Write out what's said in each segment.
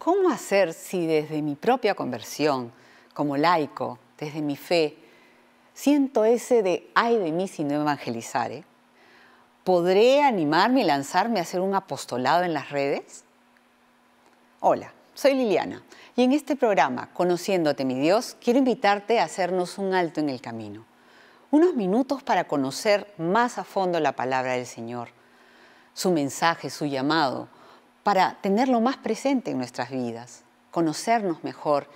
¿cómo hacer si desde mi propia conversión, como laico, desde mi fe, siento ese de ay de mí si no evangelizare? ¿Podré animarme y lanzarme a hacer un apostolado en las redes? Hola, soy Liliana y en este programa, Conociéndote mi Dios, quiero invitarte a hacernos un alto en el camino. Unos minutos para conocer más a fondo la palabra del Señor, su mensaje, su llamado, para tenerlo más presente en nuestras vidas, conocernos mejor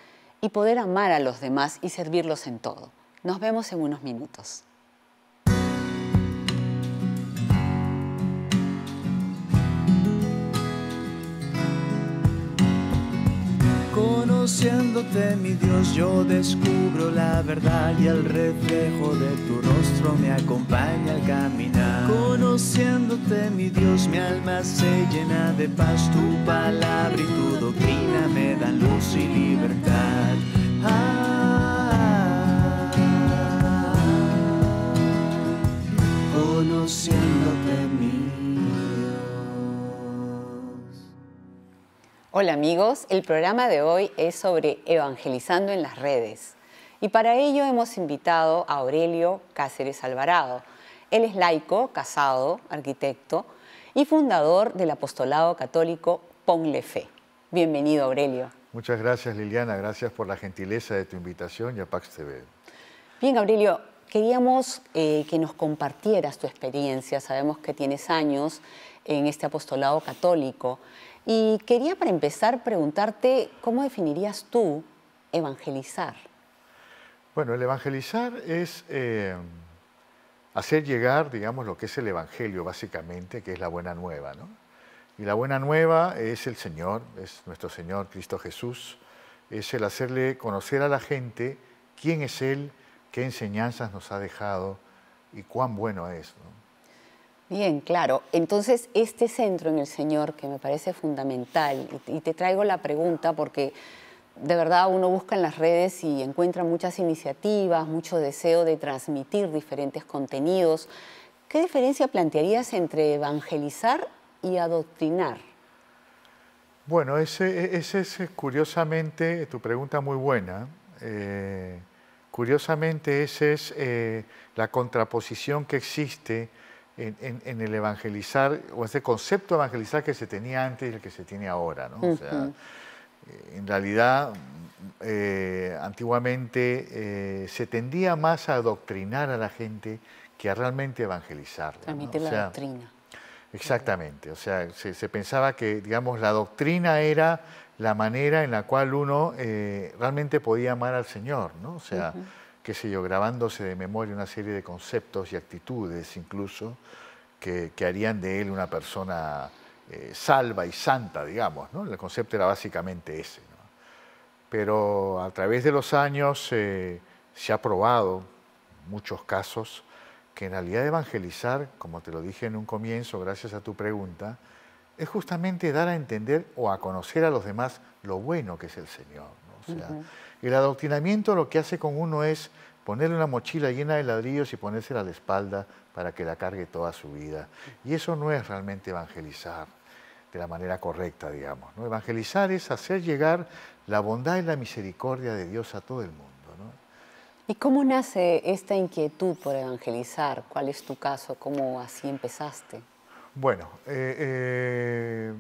y poder amar a los demás y servirlos en todo. Nos vemos en unos minutos. Conociéndote, mi Dios, yo descubro la verdad y el reflejo de tu rostro me acompaña al caminar. Conociéndote, mi Dios, mi alma se llena de paz. Tu palabra y tu doctrina me dan luz y libertad. Conociéndote, mi Dios. Hola amigos, el programa de hoy es sobre evangelizando en las redes. Y para ello hemos invitado a Aurelio Cáceres Alvarado. Él es laico, casado, arquitecto y fundador del apostolado católico Ponle Fe. Bienvenido, Aurelio. Muchas gracias, Liliana. Gracias por la gentileza de tu invitación y a Pax TV. Bien, Aurelio, queríamos que nos compartieras tu experiencia. Sabemos que tienes años en este apostolado católico. Y quería, para empezar, preguntarte cómo definirías tú evangelizar. Bueno, el evangelizar es hacer llegar, digamos, lo que es el evangelio, básicamente, que es la buena nueva, ¿no? Y la buena nueva es el Señor, es nuestro Señor Cristo Jesús, es el hacerle conocer a la gente quién es Él, qué enseñanzas nos ha dejado y cuán bueno es, ¿no? Bien, claro. Entonces, este centro en el Señor, que me parece fundamental, y te traigo la pregunta porque de verdad uno busca en las redes y encuentra muchas iniciativas, mucho deseo de transmitir diferentes contenidos. ¿Qué diferencia plantearías entre evangelizar y adoctrinar? Bueno, ese es curiosamente, tu pregunta muy buena. Curiosamente, esa es la contraposición que existe en el evangelizar, o ese concepto de evangelizar que se tenía antes y el que se tiene ahora, ¿no? O sea, en realidad, antiguamente se tendía más a adoctrinar a la gente que a realmente evangelizar. Transmitir la doctrina. Exactamente, o sea, se pensaba que, digamos, la doctrina era la manera en la cual uno realmente podía amar al Señor, ¿no? O sea, qué sé yo, grabándose de memoria una serie de conceptos y actitudes incluso que harían de él una persona salva y santa, digamos, ¿no? El concepto era básicamente ese, ¿no? Pero a través de los años se ha probado muchos casos que en realidad evangelizar, como te lo dije en un comienzo, gracias a tu pregunta, es justamente dar a entender o a conocer a los demás lo bueno que es el Señor, ¿no? O sea, el adoctrinamiento lo que hace con uno es ponerle una mochila llena de ladrillos y ponérsela a la espalda para que la cargue toda su vida. Y eso no es realmente evangelizar de la manera correcta, digamos, ¿no? Evangelizar es hacer llegar la bondad y la misericordia de Dios a todo el mundo, ¿no? ¿Y cómo nace esta inquietud por evangelizar? ¿Cuál es tu caso? ¿Cómo así empezaste? Bueno, el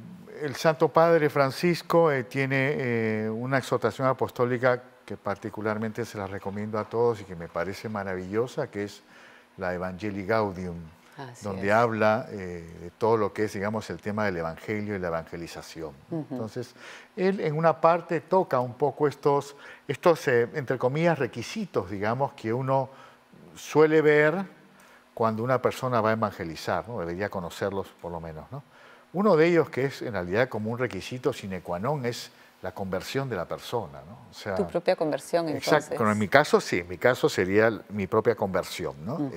Santo Padre Francisco tiene una exhortación apostólica que particularmente se la recomiendo a todos y que me parece maravillosa, que es la Evangelii Gaudium, donde habla de todo lo que es, digamos, el tema del evangelio y la evangelización. Entonces, él en una parte toca un poco estos entre comillas, requisitos, digamos, que uno suele ver cuando una persona va a evangelizar, ¿no? Debería conocerlos por lo menos, ¿no? Uno de ellos, que es en realidad como un requisito sine qua non, es la conversión de la persona, ¿no? O sea, tu propia conversión, entonces. Exacto, en mi caso sí, en mi caso sería mi propia conversión, ¿no?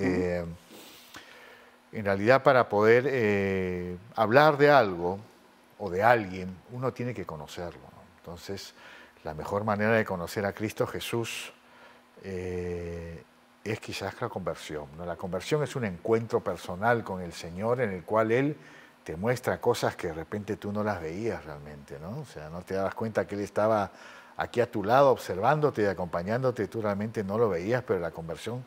En realidad, para poder hablar de algo o de alguien, uno tiene que conocerlo, ¿no? Entonces, la mejor manera de conocer a Cristo Jesús es quizás la conversión, ¿no? La conversión es un encuentro personal con el Señor en el cual Él te muestra cosas que de repente tú no las veías realmente, ¿no? O sea, no te dabas cuenta que Él estaba aquí a tu lado observándote y acompañándote, tú realmente no lo veías, pero la conversión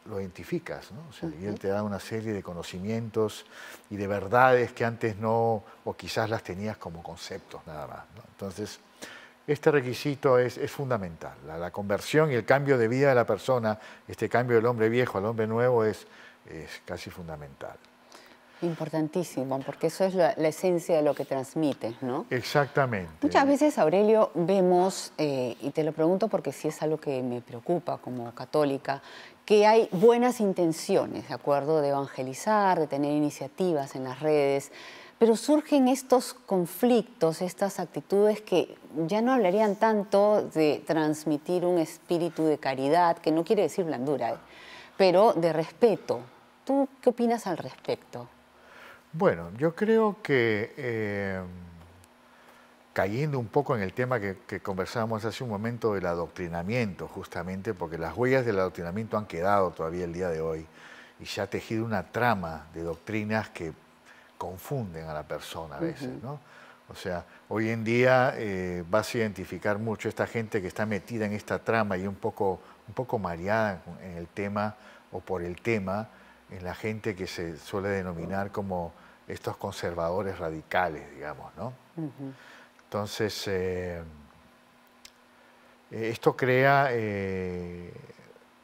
lo identificas, ¿no? O sea, y Él te da una serie de conocimientos y de verdades que antes no, o quizás las tenías como conceptos nada más, ¿no? Entonces, este requisito es fundamental. La conversión y el cambio de vida de la persona, este cambio del hombre viejo al hombre nuevo es casi fundamental. Importantísimo, porque eso es la esencia de lo que transmites, ¿no? Exactamente. Muchas veces, Aurelio, vemos, y te lo pregunto porque sí es algo que me preocupa como católica, que hay buenas intenciones, ¿de acuerdo? De evangelizar, de tener iniciativas en las redes, pero surgen estos conflictos, estas actitudes que ya no hablarían tanto de transmitir un espíritu de caridad, que no quiere decir blandura, pero de respeto. ¿Tú qué opinas al respecto? Bueno, yo creo que cayendo un poco en el tema que conversábamos hace un momento del adoctrinamiento, justamente, porque las huellas del adoctrinamiento han quedado todavía el día de hoy y se ha tejido una trama de doctrinas que confunden a la persona a veces, ¿no? O sea, hoy en día vas a identificar mucho esta gente que está metida en esta trama y un poco mareada en el tema o por el tema, en la gente que se suele denominar como estos conservadores radicales, digamos, ¿no? Entonces, esto crea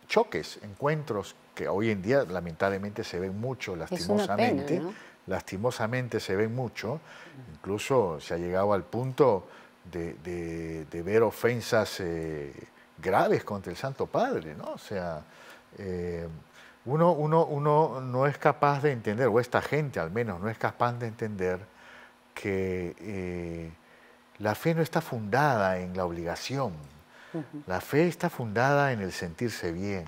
choques, encuentros que hoy en día lamentablemente se ven mucho, lastimosamente. Es una pena, ¿no? Lastimosamente se ven mucho, incluso se ha llegado al punto de ver ofensas graves contra el Santo Padre, ¿no? O sea, uno no es capaz de entender, o esta gente al menos no es capaz de entender que la fe no está fundada en la obligación, la fe está fundada en el sentirse bien,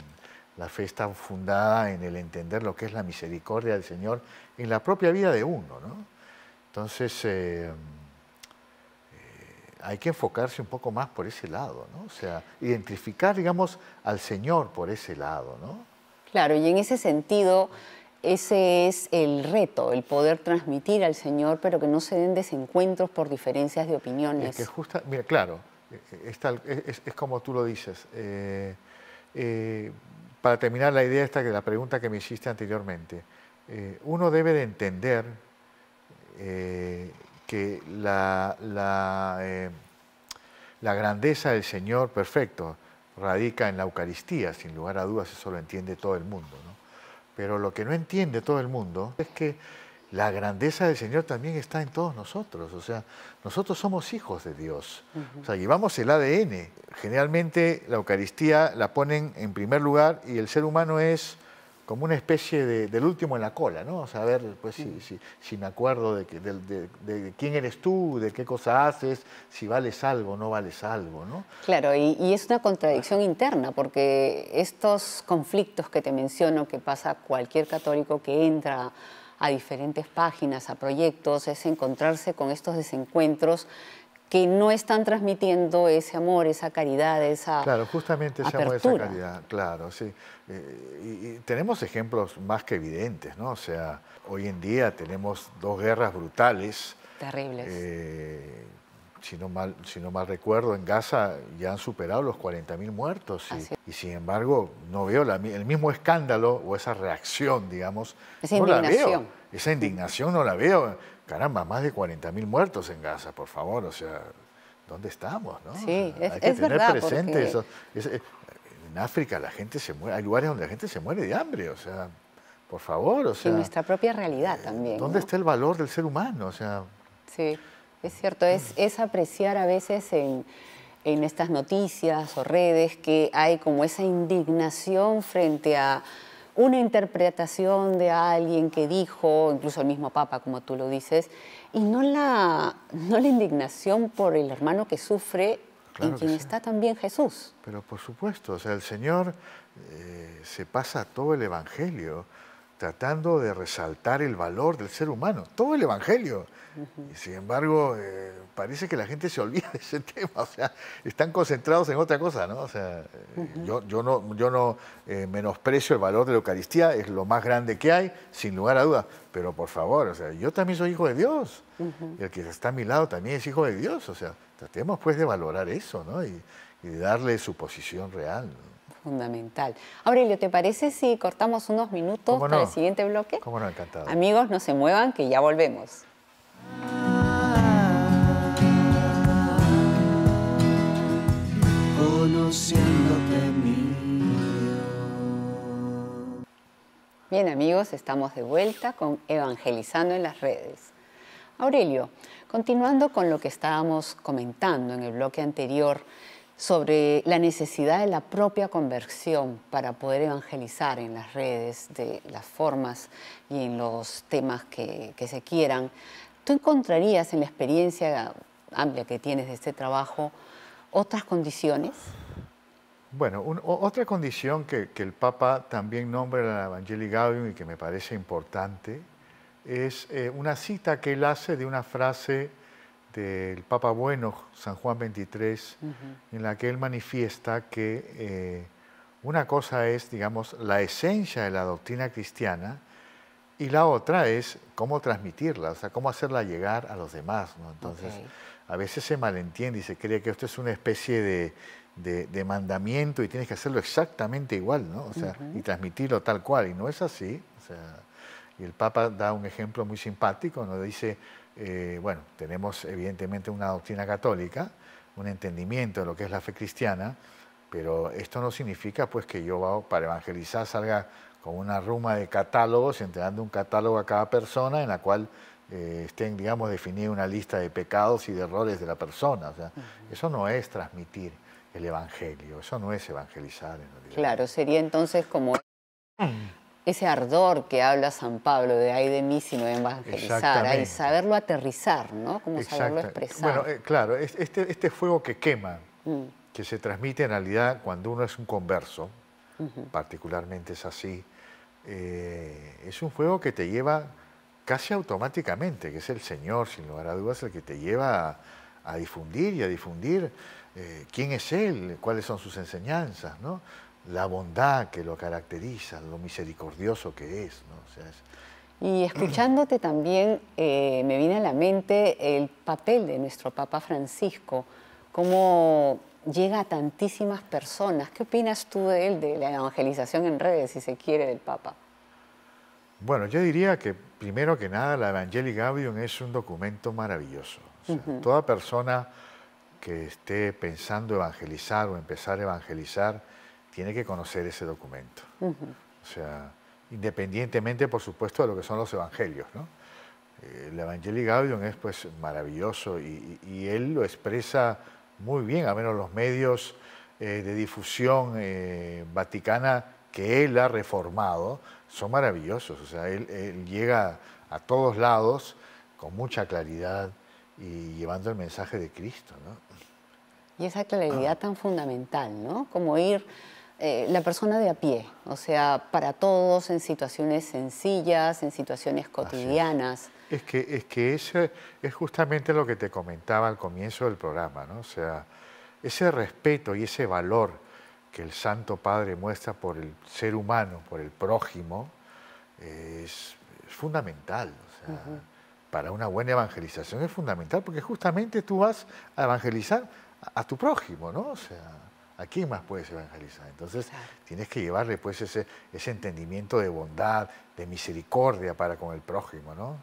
la fe está fundada en el entender lo que es la misericordia del Señor en la propia vida de uno, ¿no? Entonces, hay que enfocarse un poco más por ese lado, ¿no? O sea, identificar, digamos, al Señor por ese lado, ¿no? Claro, y en ese sentido, ese es el reto, el poder transmitir al Señor, pero que no se den desencuentros por diferencias de opiniones. Es que mira, claro, es como tú lo dices. Para terminar la idea esta, que la pregunta que me hiciste anteriormente, uno debe de entender que la grandeza del Señor, perfecto, radica en la Eucaristía, sin lugar a dudas, eso lo entiende todo el mundo, ¿no? Pero lo que no entiende todo el mundo es que la grandeza del Señor también está en todos nosotros. O sea, nosotros somos hijos de Dios. O sea, llevamos el ADN. Generalmente la Eucaristía la ponen en primer lugar y el ser humano es como una especie del último en la cola, ¿no? O sea, a ver, pues si me acuerdo de quién eres tú, de qué cosa haces, si vales algo o no vales algo, ¿no? Claro, y es una contradicción interna, porque estos conflictos que te menciono, que pasa cualquier católico que entra a diferentes páginas, a proyectos, es encontrarse con estos desencuentros que no están transmitiendo ese amor, esa caridad, esa Claro, justamente ese amor, apertura. esa caridad, claro, sí. Y tenemos ejemplos más que evidentes, ¿no? O sea, hoy en día tenemos dos guerras brutales. Terribles. Si no mal recuerdo, en Gaza ya han superado los 40.000 muertos y sin embargo no veo el mismo escándalo o esa reacción, digamos, Esa no la indignación. veo. Esa indignación no la veo. Caramba, más de 40.000 muertos en Gaza, por favor, o sea, ¿dónde estamos, no? Sí, O sea, hay es que tener verdad, presente porque eso. En África la gente se muere, hay lugares donde la gente se muere de hambre, o sea, por favor, o sea. en nuestra propia realidad también. ¿Dónde ¿no? está el valor del ser humano? O sea. Sí, es cierto, es apreciar a veces en estas noticias o redes que hay como esa indignación frente a una interpretación de alguien que dijo, incluso el mismo Papa, como tú lo dices, y no la indignación por el hermano que sufre Claro en quien que sí. está también Jesús. Pero por supuesto, o sea, el Señor se pasa todo el Evangelio tratando de resaltar el valor del ser humano, todo el Evangelio. Y sin embargo, parece que la gente se olvida de ese tema, o sea, están concentrados en otra cosa, ¿no? O sea, yo no menosprecio el valor de la Eucaristía, es lo más grande que hay, sin lugar a dudas, pero por favor, o sea, yo también soy hijo de Dios, y el que está a mi lado también es hijo de Dios, o sea, tratemos pues de valorar eso, ¿no? Y de darle su posición real, ¿no? Fundamental. Aurelio, ¿te parece si cortamos unos minutos para el siguiente bloque? Cómo no, encantado. Amigos, no se muevan, que ya volvemos. Conociéndote mío. Bien, amigos, estamos de vuelta con Evangelizando en las redes. Aurelio, continuando con lo que estábamos comentando en el bloque anterior sobre la necesidad de la propia conversión para poder evangelizar en las redes, de las formas y en los temas que se quieran, ¿tú encontrarías en la experiencia amplia que tienes de este trabajo otras condiciones? Bueno, otra condición que el Papa también nombra en la Evangelii Gaudium y que me parece importante es una cita que él hace de una frase del Papa Bueno, San Juan XXIII, en la que él manifiesta que una cosa es, digamos, la esencia de la doctrina cristiana y la otra es cómo transmitirla, o sea, cómo hacerla llegar a los demás, ¿no? Entonces, a veces se malentiende y se cree que esto es una especie de mandamiento y tienes que hacerlo exactamente igual, ¿no? O sea, y transmitirlo tal cual, y no es así. O sea, y el Papa da un ejemplo muy simpático, nos dice, bueno, tenemos evidentemente una doctrina católica, un entendimiento de lo que es la fe cristiana, pero esto no significa pues que yo para evangelizar salga con una ruma de catálogos, entregando un catálogo a cada persona en la cual estén, digamos, definida una lista de pecados y de errores de la persona. O sea, eso no es transmitir el Evangelio, eso no es evangelizar en realidad. Claro, sería entonces como ese ardor que habla San Pablo de ay de mí si no evangelizara y saberlo aterrizar, ¿no? Como saberlo expresar. Bueno, claro, este fuego que quema, que se transmite en realidad cuando uno es un converso, particularmente es así, es un fuego que te lleva casi automáticamente, que es el Señor, sin lugar a dudas, el que te lleva a difundir y a difundir quién es Él, cuáles son sus enseñanzas, ¿no? La bondad que lo caracteriza, lo misericordioso que es, ¿no? O sea, Y escuchándote también me viene a la mente el papel de nuestro Papa Francisco, cómo llega a tantísimas personas. ¿Qué opinas tú de él, de la evangelización en redes, si se quiere, del Papa? Bueno, yo diría que primero que nada la Evangelii Gaudium es un documento maravilloso. O sea, toda persona que esté pensando evangelizar o empezar a evangelizar tiene que conocer ese documento. O sea, independientemente, por supuesto, de lo que son los evangelios, ¿no? El Evangelii Gaudium es pues maravilloso y él lo expresa muy bien, a menos los medios de difusión vaticana que él ha reformado son maravillosos. O sea, él llega a todos lados con mucha claridad y llevando el mensaje de Cristo, ¿no? Y esa claridad tan fundamental, ¿no? Como ir la persona de a pie, o sea, para todos en situaciones sencillas, en situaciones cotidianas. Es que ese es justamente lo que te comentaba al comienzo del programa, ¿no? O sea, ese respeto y ese valor que el Santo Padre muestra por el ser humano, por el prójimo, es fundamental. O sea, para una buena evangelización es fundamental, porque justamente tú vas a evangelizar a tu prójimo, ¿no? O sea, ¿a quién más puedes evangelizar? Entonces, tienes que llevarle pues ese entendimiento de bondad, de misericordia para con el prójimo, ¿no?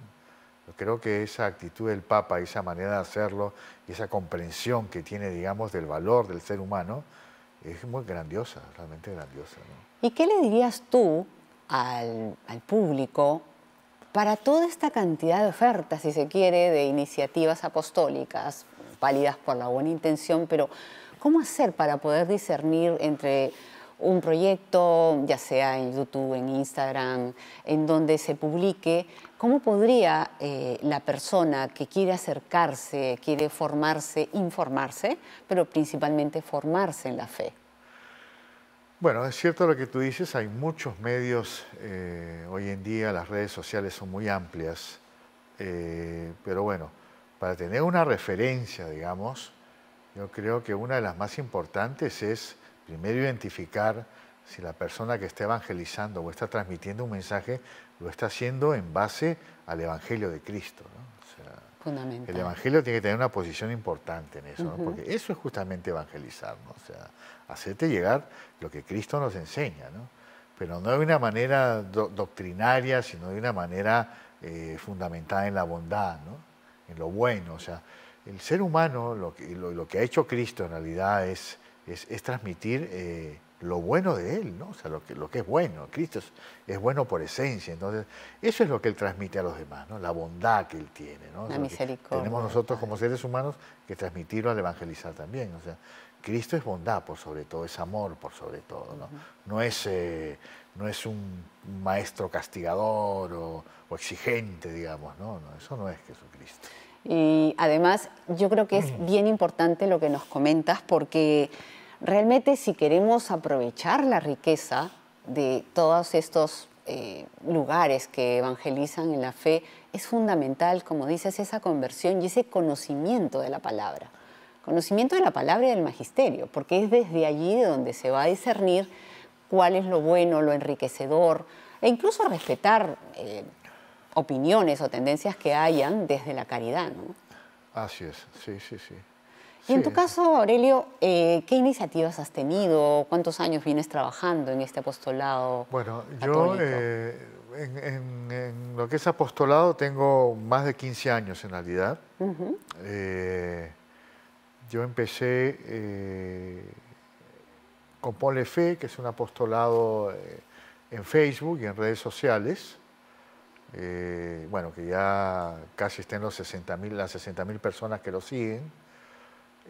Yo creo que esa actitud del Papa y esa manera de hacerlo y esa comprensión que tiene, digamos, del valor del ser humano es muy grandiosa, realmente grandiosa, ¿no? ¿Y qué le dirías tú al público para toda esta cantidad de ofertas, si se quiere, de iniciativas apostólicas, válidas por la buena intención, pero cómo hacer para poder discernir entre un proyecto, ya sea en YouTube, en Instagram, en donde se publique, cómo podría la persona que quiere acercarse, quiere formarse, informarse, pero principalmente formarse en la fe? Bueno, es cierto lo que tú dices, hay muchos medios, hoy en día las redes sociales son muy amplias, pero bueno, para tener una referencia, digamos, yo creo que una de las más importantes es primero identificar si la persona que está evangelizando o está transmitiendo un mensaje lo está haciendo en base al Evangelio de Cristo, ¿no? O sea, Fundamental. el Evangelio tiene que tener una posición importante en eso, ¿no? Porque eso es justamente evangelizar, ¿no? O sea, hacerte llegar lo que Cristo nos enseña, ¿no? Pero no de una manera doctrinaria, sino de una manera fundamentada en la bondad, ¿no? En lo bueno. O sea, el ser humano, lo que ha hecho Cristo en realidad es transmitir lo bueno de Él, ¿no? O sea, lo que es bueno. Cristo es bueno por esencia. Entonces, eso es lo que Él transmite a los demás, ¿no? La bondad que Él tiene, ¿no? La misericordia. Tenemos nosotros como seres humanos que transmitirlo al evangelizar también. O sea, Cristo es bondad por sobre todo, es amor por sobre todo, ¿no? No es un maestro castigador o exigente, digamos, ¿no? Eso no es Jesucristo. Y además yo creo que es bien importante lo que nos comentas, porque realmente si queremos aprovechar la riqueza de todos estos lugares que evangelizan en la fe, es fundamental, como dices, esa conversión y ese conocimiento de la palabra. Conocimiento de la palabra y del magisterio, porque es desde allí de donde se va a discernir cuál es lo bueno, lo enriquecedor, e incluso respetar opiniones o tendencias que hayan desde la caridad, ¿no? Así es, sí, sí, sí. Y en tu caso, Aurelio, ¿qué iniciativas has tenido? ¿Cuántos años vienes trabajando en este apostolado católico? Yo en lo que es apostolado tengo más de 15 años en realidad. Yo empecé con Ponle Fe, que es un apostolado en Facebook y en redes sociales. Bueno, que ya casi estén las 60.000 personas que lo siguen.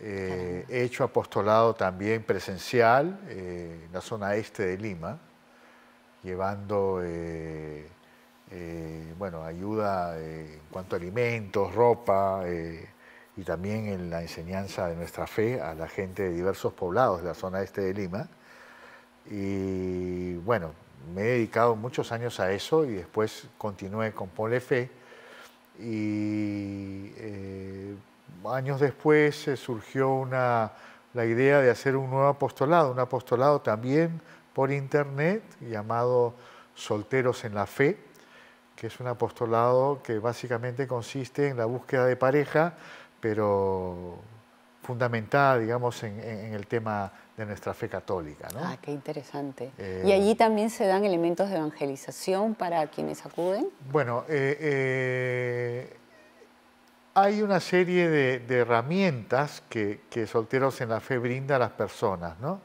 He hecho apostolado también presencial en la zona este de Lima, llevando bueno, ayuda en cuanto a alimentos, ropa, y también en la enseñanza de nuestra fe a la gente de diversos poblados de la zona este de Lima. Y bueno, me he dedicado muchos años a eso y después continué con Ponle Fe. Y años después surgió la idea de hacer un nuevo apostolado, un apostolado también por internet llamado Solteros en la Fe, que es un apostolado que básicamente consiste en la búsqueda de pareja, pero fundamentada, digamos, en el tema de nuestra fe católica, ¿no? Ah, qué interesante. ¿Y allí también se dan elementos de evangelización para quienes acuden? Bueno, hay una serie de herramientas que Solteros en la Fe brinda a las personas, ¿no?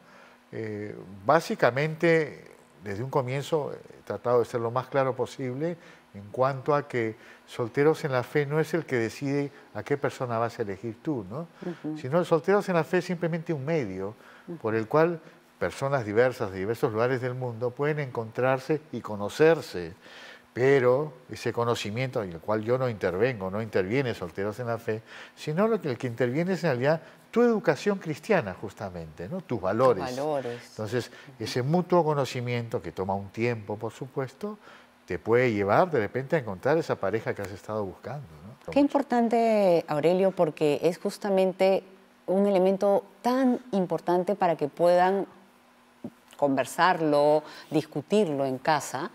Básicamente, desde un comienzo he tratado de ser lo más claro posible en cuanto a que Solteros en la Fe no es el que decide a qué persona vas a elegir tú, ¿no? Sino Solteros en la Fe es simplemente un medio por el cual personas diversas de diversos lugares del mundo pueden encontrarse y conocerse. Pero ese conocimiento en el cual yo no intervengo, no interviene Solteros en la Fe, sino el que interviene es en realidad tu educación cristiana, justamente, ¿no? Tus valores. Tus valores. Entonces, ese mutuo conocimiento, que toma un tiempo, por supuesto, te puede llevar de repente a encontrar esa pareja que has estado buscando, ¿no? Qué importante, Aurelio, porque es justamente un elemento tan importante para que puedan conversarlo, discutirlo en casa,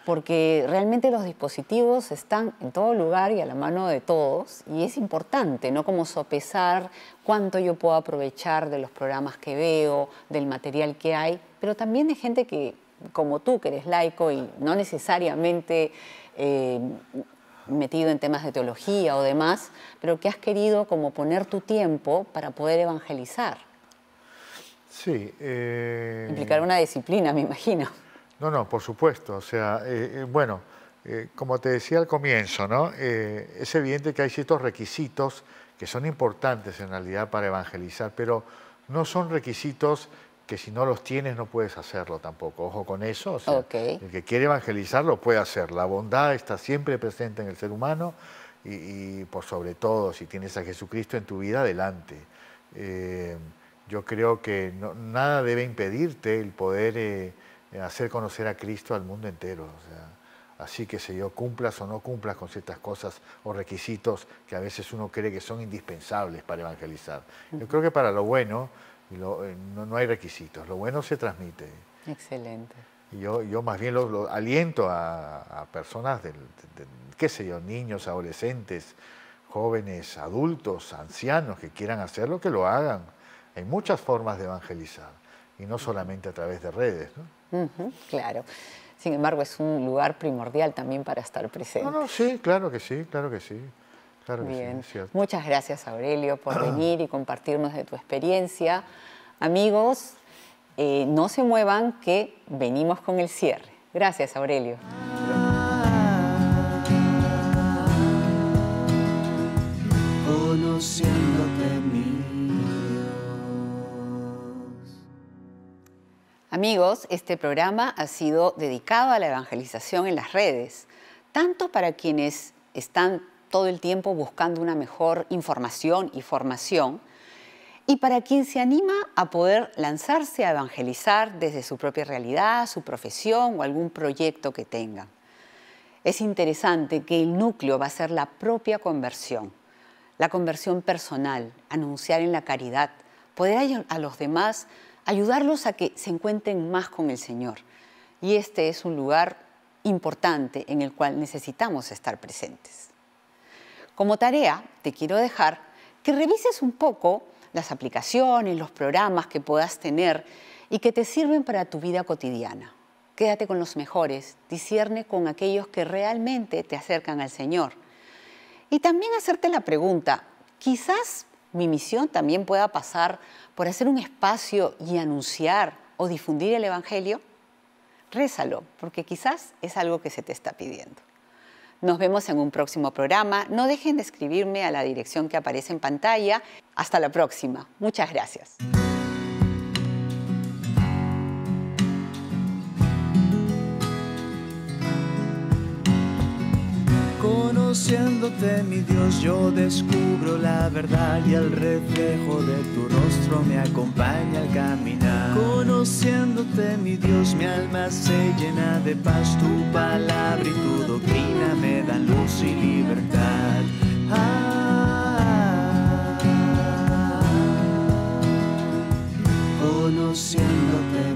porque realmente los dispositivos están en todo lugar y a la mano de todos, y es importante, ¿no? Como sopesar cuánto yo puedo aprovechar de los programas que veo, del material que hay, pero también de gente que, como tú, que eres laico y no necesariamente metido en temas de teología o demás, pero que has querido como poner tu tiempo para poder evangelizar. Sí. Implicar una disciplina, me imagino. No, por supuesto. O sea, bueno, como te decía al comienzo, ¿no? Es evidente que hay ciertos requisitos que son importantes en realidad para evangelizar, pero no son requisitos que si no los tienes no puedes hacerlo tampoco. Ojo con eso. O sea, el que quiere evangelizar lo puede hacer. La bondad está siempre presente en el ser humano y por sobre todo, si tienes a Jesucristo en tu vida, adelante. Yo creo que nada debe impedirte el poder hacer conocer a Cristo al mundo entero. O sea, así que sé yo, cumplas o no cumplas con ciertas cosas o requisitos que a veces uno cree que son indispensables para evangelizar. Yo creo que para lo bueno no hay requisitos, lo bueno se transmite. Excelente. Y yo más bien lo aliento a personas, qué sé yo, niños, adolescentes, jóvenes, adultos, ancianos que quieran hacerlo, que lo hagan. Hay muchas formas de evangelizar y no solamente a través de redes, ¿no? Claro. Sin embargo, es un lugar primordial también para estar presente. No, sí, claro que sí, claro que sí. Claro que Bien. sí, es cierto. Muchas gracias, Aurelio, por venir y compartirnos de tu experiencia. Amigos, no se muevan, que venimos con el cierre. Gracias, Aurelio. Conociéndote, mi Dios. Amigos, este programa ha sido dedicado a la evangelización en las redes, tanto para quienes están todo el tiempo buscando una mejor información y formación, y para quien se anima a poder lanzarse a evangelizar desde su propia realidad, su profesión o algún proyecto que tengan. Es interesante que el núcleo va a ser la propia conversión, la conversión personal, anunciar en la caridad, poder a los demás, ayudarlos a que se encuentren más con el Señor. Y este es un lugar importante en el cual necesitamos estar presentes. Como tarea, te quiero dejar que revises un poco las aplicaciones, los programas que puedas tener y que te sirven para tu vida cotidiana. Quédate con los mejores, discierne con aquellos que realmente te acercan al Señor. Y también hacerte la pregunta, quizás mi misión también pueda pasar por hacer un espacio y anunciar o difundir el Evangelio. Rézalo, porque quizás es algo que se te está pidiendo. Nos vemos en un próximo programa. No dejen de escribirme a la dirección que aparece en pantalla. Hasta la próxima. Muchas gracias. Conociéndote, mi Dios, yo descubro la verdad y el reflejo de tu rostro me acompaña al caminar. Conociéndote, mi Dios, mi alma se llena de paz. Tu palabra y tu doctrina me dan luz y libertad. Conociéndote.